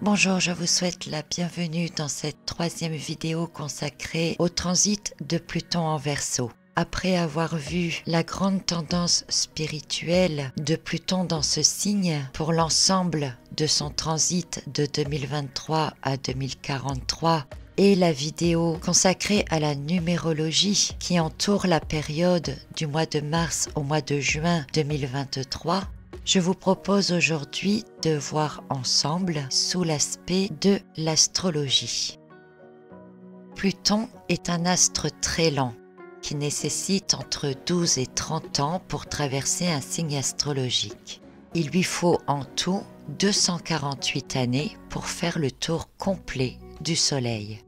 Bonjour, je vous souhaite la bienvenue dans cette troisième vidéo consacrée au transit de Pluton en Verseau. Après avoir vu la grande tendance spirituelle de Pluton dans ce signe pour l'ensemble de son transit de 2023 à 2043 et la vidéo consacrée à la numérologie qui entoure la période du mois de mars au mois de juin 2023, je vous propose aujourd'hui de voir ensemble sous l'aspect de l'astrologie. Pluton est un astre très lent qui nécessite entre 12 et 30 ans pour traverser un signe astrologique. Il lui faut en tout 248 années pour faire le tour complet du Soleil.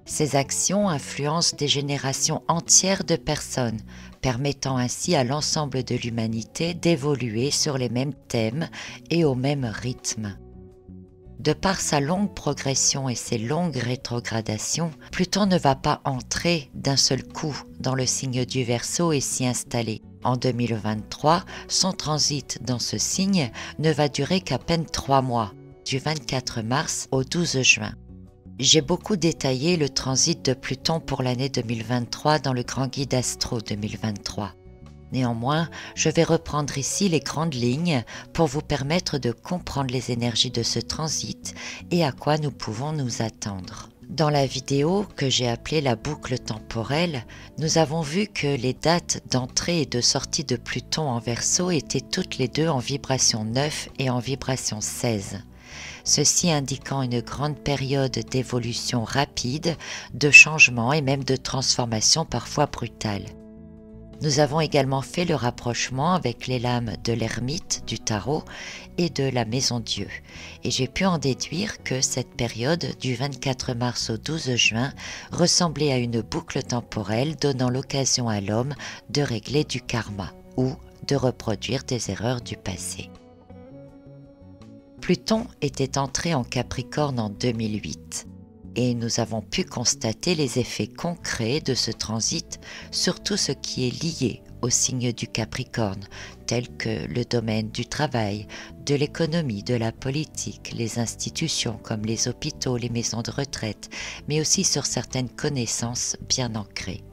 Ces actions influencent des générations entières de personnes, permettant ainsi à l'ensemble de l'humanité d'évoluer sur les mêmes thèmes et au même rythme. De par sa longue progression et ses longues rétrogradations, Pluton ne va pas entrer d'un seul coup dans le signe du Verseau et s'y installer. En 2023, son transit dans ce signe ne va durer qu'à peine 3 mois, du 24 mars au 12 juin. J'ai beaucoup détaillé le transit de Pluton pour l'année 2023 dans le Grand Guide Astro 2023. Néanmoins, je vais reprendre ici les grandes lignes pour vous permettre de comprendre les énergies de ce transit et à quoi nous pouvons nous attendre. Dans la vidéo que j'ai appelée la boucle temporelle, nous avons vu que les dates d'entrée et de sortie de Pluton en Verseau étaient toutes les deux en vibration 9 et en vibration 16. Ceci indiquant une grande période d'évolution rapide, de changement et même de transformation parfois brutale. Nous avons également fait le rapprochement avec les lames de l'ermite du tarot et de la maison Dieu. Et j'ai pu en déduire que cette période du 24 mars au 12 juin ressemblait à une boucle temporelle donnant l'occasion à l'homme de régler du karma ou de reproduire des erreurs du passé. Pluton était entré en Capricorne en 2008 et nous avons pu constater les effets concrets de ce transit sur tout ce qui est lié au signe du Capricorne, tel que le domaine du travail, de l'économie, de la politique, les institutions comme les hôpitaux, les maisons de retraite, mais aussi sur certaines connaissances bien ancrées.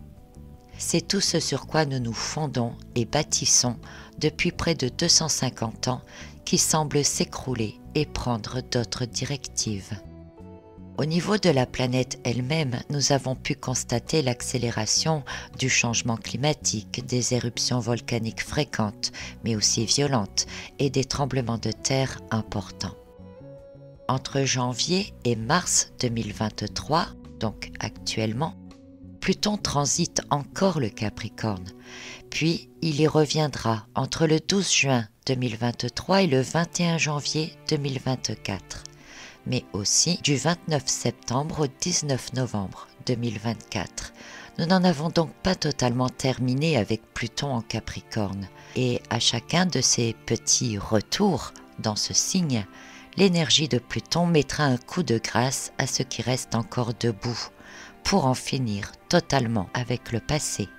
C'est tout ce sur quoi nous nous fondons et bâtissons depuis près de 250 ans qui semble s'écrouler et prendre d'autres directives. Au niveau de la planète elle-même, nous avons pu constater l'accélération du changement climatique, des éruptions volcaniques fréquentes, mais aussi violentes, et des tremblements de terre importants. Entre janvier et mars 2023, donc actuellement, Pluton transite encore le Capricorne, puis il y reviendra entre le 12 juin 2023 et le 21 janvier 2024, mais aussi du 29 septembre au 19 novembre 2024. Nous n'en avons donc pas totalement terminé avec Pluton en Capricorne, et à chacun de ces petits retours dans ce signe, l'énergie de Pluton mettra un coup de grâce à ce qui reste encore debout, pour en finir totalement avec le passé.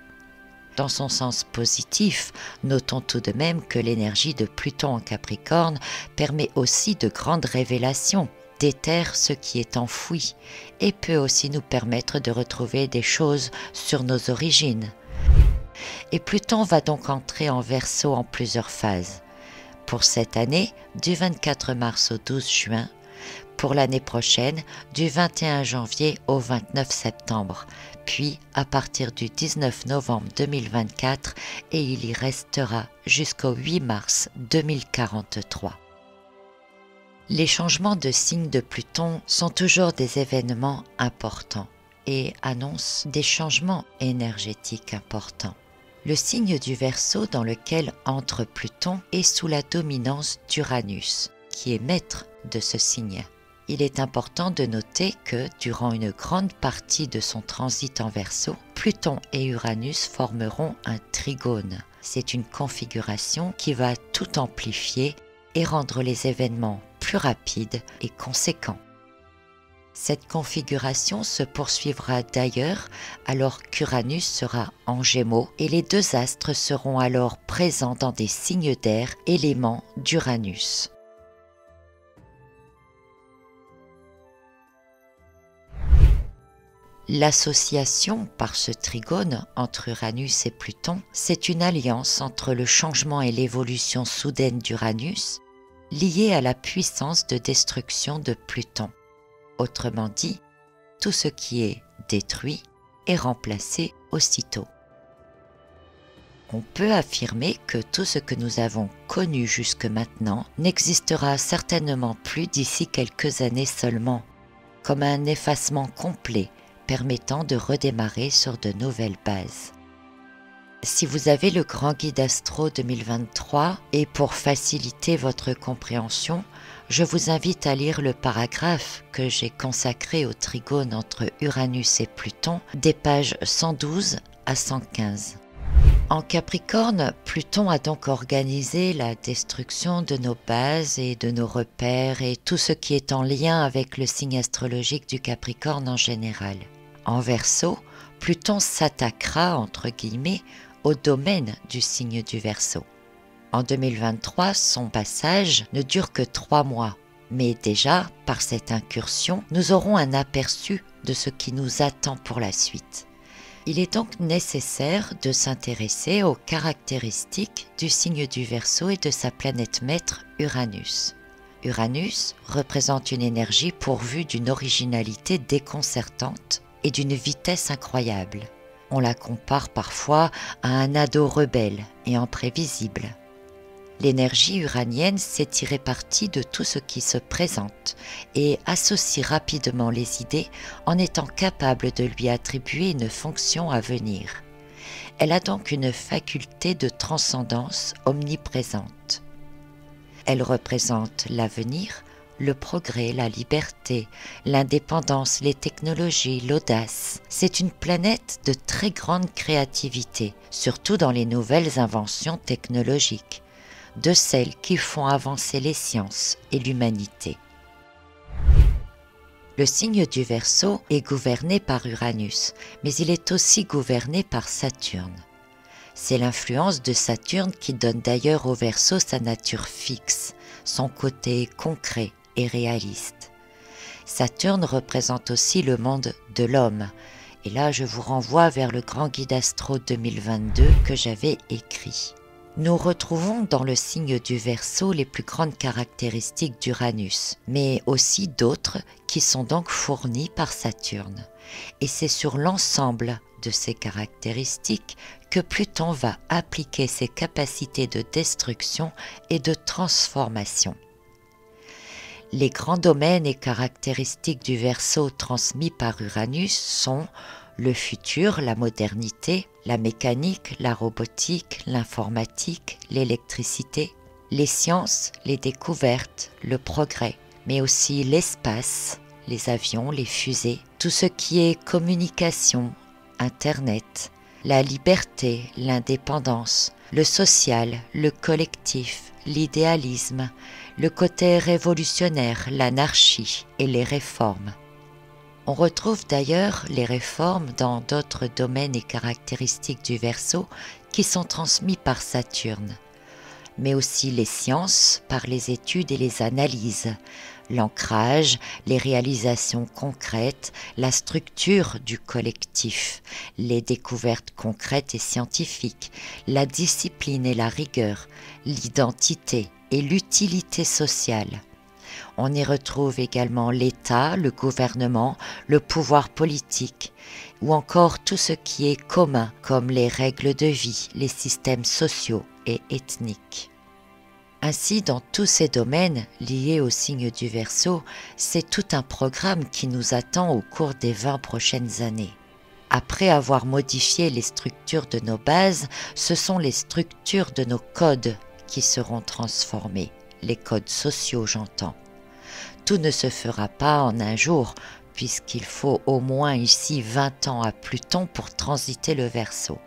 Dans son sens positif, notons tout de même que l'énergie de Pluton en Capricorne permet aussi de grandes révélations, déterre ce qui est enfoui et peut aussi nous permettre de retrouver des choses sur nos origines. Et Pluton va donc entrer en Verseau en plusieurs phases. Pour cette année, du 24 mars au 12 juin, pour l'année prochaine, du 21 janvier au 29 septembre, puis à partir du 19 novembre 2024 et il y restera jusqu'au 8 mars 2043. Les changements de signe de Pluton sont toujours des événements importants et annoncent des changements énergétiques importants. Le signe du Verseau dans lequel entre Pluton est sous la dominance d'Uranus, qui est maître de ce signe. Il est important de noter que, durant une grande partie de son transit en Verseau, Pluton et Uranus formeront un trigone. C'est une configuration qui va tout amplifier et rendre les événements plus rapides et conséquents. Cette configuration se poursuivra d'ailleurs alors qu'Uranus sera en Gémeaux et les deux astres seront alors présents dans des signes d'air, éléments d'Uranus. L'association par ce trigone entre Uranus et Pluton, c'est une alliance entre le changement et l'évolution soudaine d'Uranus, liée à la puissance de destruction de Pluton. Autrement dit, tout ce qui est détruit est remplacé aussitôt. On peut affirmer que tout ce que nous avons connu jusque maintenant n'existera certainement plus d'ici quelques années seulement, comme un effacement complet permettant de redémarrer sur de nouvelles bases. Si vous avez le Grand Guide Astro 2023 et pour faciliter votre compréhension, je vous invite à lire le paragraphe que j'ai consacré au trigone entre Uranus et Pluton des pages 112 à 115. En Capricorne, Pluton a donc organisé la destruction de nos bases et de nos repères et tout ce qui est en lien avec le signe astrologique du Capricorne en général. En Verseau, Pluton s'attaquera, entre guillemets, au domaine du signe du Verseau. En 2023, son passage ne dure que 3 mois, mais déjà, par cette incursion, nous aurons un aperçu de ce qui nous attend pour la suite. Il est donc nécessaire de s'intéresser aux caractéristiques du signe du Verseau et de sa planète maître Uranus. Uranus représente une énergie pourvue d'une originalité déconcertante et d'une vitesse incroyable. On la compare parfois à un ado rebelle et imprévisible. L'énergie uranienne sait tirer parti de tout ce qui se présente et associe rapidement les idées en étant capable de lui attribuer une fonction à venir. Elle a donc une faculté de transcendance omniprésente. Elle représente l'avenir, le progrès, la liberté, l'indépendance, les technologies, l'audace. C'est une planète de très grande créativité, surtout dans les nouvelles inventions technologiques, de celles qui font avancer les sciences et l'humanité. Le signe du Verseau est gouverné par Uranus, mais il est aussi gouverné par Saturne. C'est l'influence de Saturne qui donne d'ailleurs au Verseau sa nature fixe, son côté concret et réaliste. Saturne représente aussi le monde de l'homme, et là je vous renvoie vers le Grand Guide Astro 2022 que j'avais écrit. Nous retrouvons dans le signe du Verseau les plus grandes caractéristiques d'Uranus, mais aussi d'autres qui sont donc fournies par Saturne. Et c'est sur l'ensemble de ces caractéristiques que Pluton va appliquer ses capacités de destruction et de transformation. Les grands domaines et caractéristiques du Verseau transmis par Uranus sont le futur, la modernité, la mécanique, la robotique, l'informatique, l'électricité, les sciences, les découvertes, le progrès, mais aussi l'espace, les avions, les fusées, tout ce qui est communication, Internet, la liberté, l'indépendance, le social, le collectif, l'idéalisme, le côté révolutionnaire, l'anarchie et les réformes. On retrouve d'ailleurs les réformes dans d'autres domaines et caractéristiques du Verseau qui sont transmis par Saturne, mais aussi les sciences par les études et les analyses, l'ancrage, les réalisations concrètes, la structure du collectif, les découvertes concrètes et scientifiques, la discipline et la rigueur, l'identité et l'utilité sociale. On y retrouve également l'État, le gouvernement, le pouvoir politique, ou encore tout ce qui est commun, comme les règles de vie, les systèmes sociaux et ethniques. Ainsi, dans tous ces domaines liés au signe du Verseau, c'est tout un programme qui nous attend au cours des 20 prochaines années. Après avoir modifié les structures de nos bases, ce sont les structures de nos codes qui seront transformées, les codes sociaux j'entends. Tout ne se fera pas en un jour, puisqu'il faut au moins ici 20 ans à Pluton pour transiter le Verseau.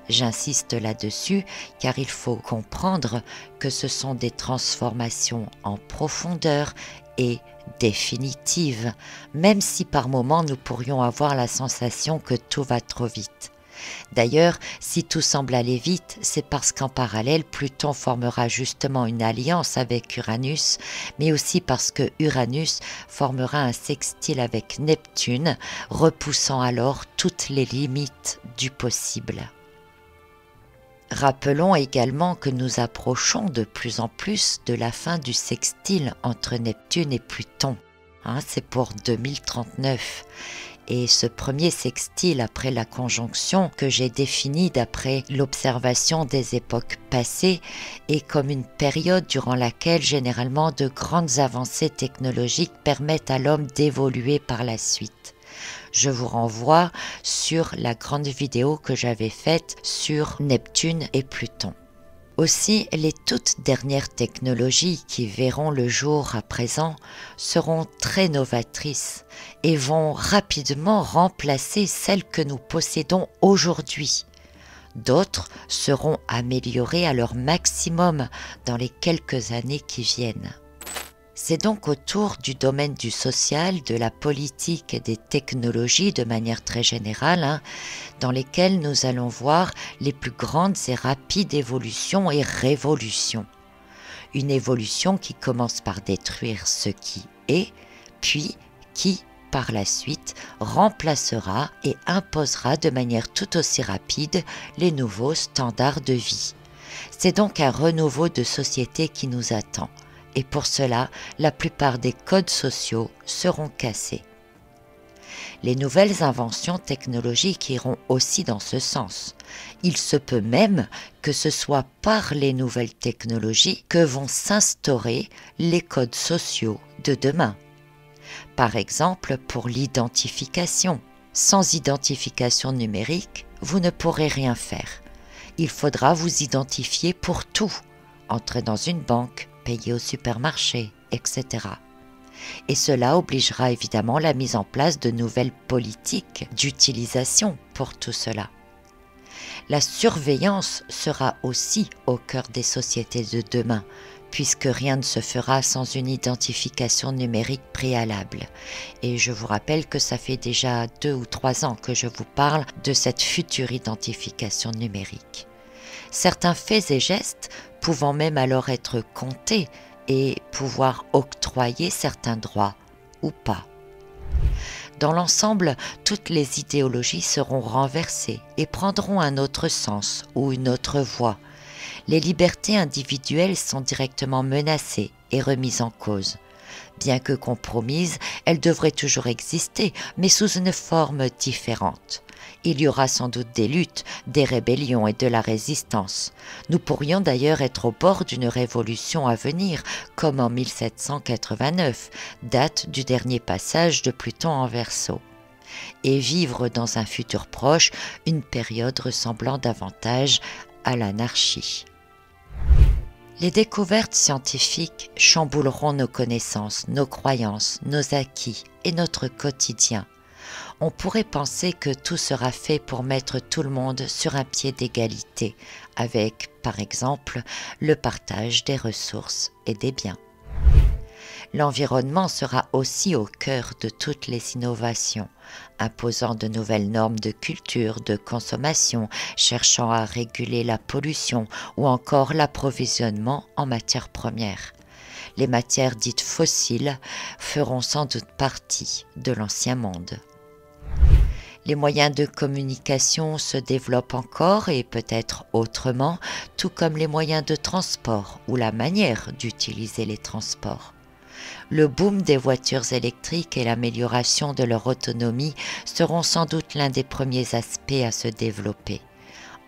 J'insiste là-dessus car il faut comprendre que ce sont des transformations en profondeur et définitives, même si par moments nous pourrions avoir la sensation que tout va trop vite. D'ailleurs, si tout semble aller vite, c'est parce qu'en parallèle, Pluton formera justement une alliance avec Uranus, mais aussi parce que Uranus formera un sextile avec Neptune, repoussant alors toutes les limites du possible. Rappelons également que nous approchons de plus en plus de la fin du sextile entre Neptune et Pluton. C'est pour 2039. Et ce premier sextile après la conjonction que j'ai défini d'après l'observation des époques passées est comme une période durant laquelle généralement de grandes avancées technologiques permettent à l'homme d'évoluer par la suite. Je vous renvoie sur la grande vidéo que j'avais faite sur Neptune et Pluton. Aussi, les toutes dernières technologies qui verront le jour à présent seront très novatrices et vont rapidement remplacer celles que nous possédons aujourd'hui. D'autres seront améliorées à leur maximum dans les quelques années qui viennent. C'est donc autour du domaine du social, de la politique et des technologies de manière très générale, dans lesquelles nous allons voir les plus grandes et rapides évolutions et révolutions. Une évolution qui commence par détruire ce qui est, puis qui, par la suite, remplacera et imposera de manière tout aussi rapide les nouveaux standards de vie. C'est donc un renouveau de société qui nous attend. Et pour cela, la plupart des codes sociaux seront cassés. Les nouvelles inventions technologiques iront aussi dans ce sens. Il se peut même que ce soit par les nouvelles technologies que vont s'instaurer les codes sociaux de demain. Par exemple, pour l'identification. Sans identification numérique, vous ne pourrez rien faire. Il faudra vous identifier pour tout. Entrer dans une banque, payer au supermarché, etc. Et cela obligera évidemment la mise en place de nouvelles politiques d'utilisation pour tout cela. La surveillance sera aussi au cœur des sociétés de demain, puisque rien ne se fera sans une identification numérique préalable. Et je vous rappelle que ça fait déjà 2 ou 3 ans que je vous parle de cette future identification numérique. Certains faits et gestes pouvant même alors être comptés et pouvoir octroyer certains droits ou pas. Dans l'ensemble, toutes les idéologies seront renversées et prendront un autre sens ou une autre voie. Les libertés individuelles sont directement menacées et remises en cause. Bien que compromises, elles devraient toujours exister, mais sous une forme différente. Il y aura sans doute des luttes, des rébellions et de la résistance. Nous pourrions d'ailleurs être au bord d'une révolution à venir, comme en 1789, date du dernier passage de Pluton en Verseau, et vivre dans un futur proche une période ressemblant davantage à l'anarchie. Les découvertes scientifiques chambouleront nos connaissances, nos croyances, nos acquis et notre quotidien. On pourrait penser que tout sera fait pour mettre tout le monde sur un pied d'égalité, avec, par exemple, le partage des ressources et des biens. L'environnement sera aussi au cœur de toutes les innovations, imposant de nouvelles normes de culture, de consommation, cherchant à réguler la pollution ou encore l'approvisionnement en matières premières. Les matières dites fossiles feront sans doute partie de l'ancien monde. Les moyens de communication se développent encore et peut-être autrement, tout comme les moyens de transport ou la manière d'utiliser les transports. Le boom des voitures électriques et l'amélioration de leur autonomie seront sans doute l'un des premiers aspects à se développer.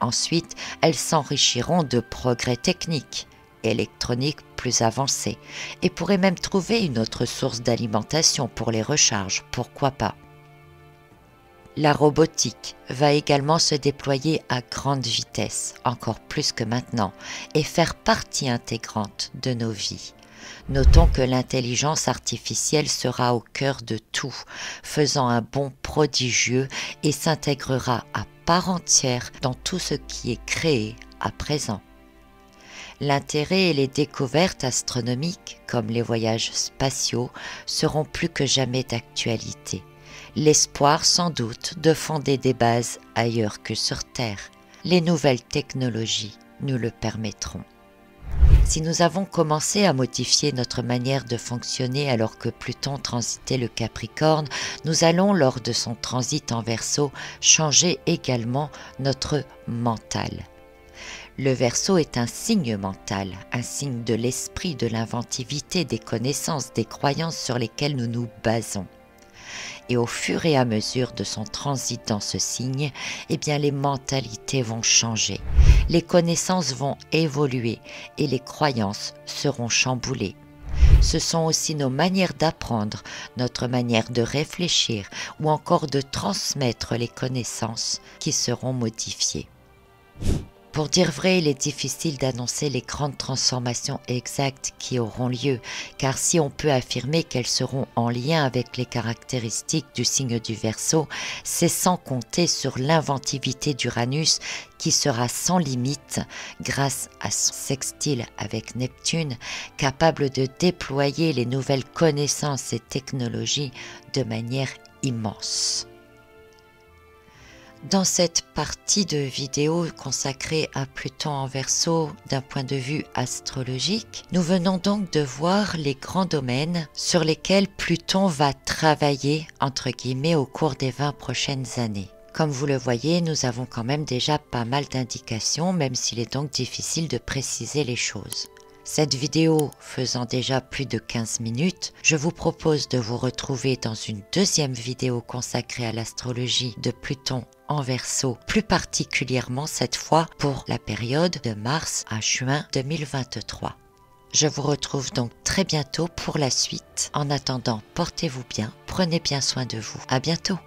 Ensuite, elles s'enrichiront de progrès techniques, électroniques plus avancés, et pourraient même trouver une autre source d'alimentation pour les recharges, pourquoi pas. La robotique va également se déployer à grande vitesse, encore plus que maintenant, et faire partie intégrante de nos vies. Notons que l'intelligence artificielle sera au cœur de tout, faisant un bond prodigieux et s'intégrera à part entière dans tout ce qui est créé à présent. L'intérêt et les découvertes astronomiques, comme les voyages spatiaux, seront plus que jamais d'actualité. l'espoir sans doute de fonder des bases ailleurs que sur Terre. Les nouvelles technologies nous le permettront. Si nous avons commencé à modifier notre manière de fonctionner alors que Pluton transitait le Capricorne, nous allons, lors de son transit en Verseau, changer également notre mental. Le Verseau est un signe mental, un signe de l'esprit, de l'inventivité, des connaissances, des croyances sur lesquelles nous nous basons. Et au fur et à mesure de son transit dans ce signe, eh bien les mentalités vont changer, les connaissances vont évoluer et les croyances seront chamboulées. Ce sont aussi nos manières d'apprendre, notre manière de réfléchir ou encore de transmettre les connaissances qui seront modifiées. Pour dire vrai, il est difficile d'annoncer les grandes transformations exactes qui auront lieu, car si on peut affirmer qu'elles seront en lien avec les caractéristiques du signe du Verseau, c'est sans compter sur l'inventivité d'Uranus qui sera sans limite grâce à son sextile avec Neptune, capable de déployer les nouvelles connaissances et technologies de manière immense. Dans cette partie de vidéo consacrée à Pluton en Verseau d'un point de vue astrologique, nous venons donc de voir les grands domaines sur lesquels Pluton va travailler entre guillemets au cours des 20 prochaines années. Comme vous le voyez, nous avons quand même déjà pas mal d'indications, même s'il est donc difficile de préciser les choses. Cette vidéo faisant déjà plus de 15 minutes, je vous propose de vous retrouver dans une deuxième vidéo consacrée à l'astrologie de Pluton en Verseau, plus particulièrement cette fois pour la période de mars à juin 2023. Je vous retrouve donc très bientôt pour la suite. En attendant, portez-vous bien, prenez bien soin de vous. À bientôt.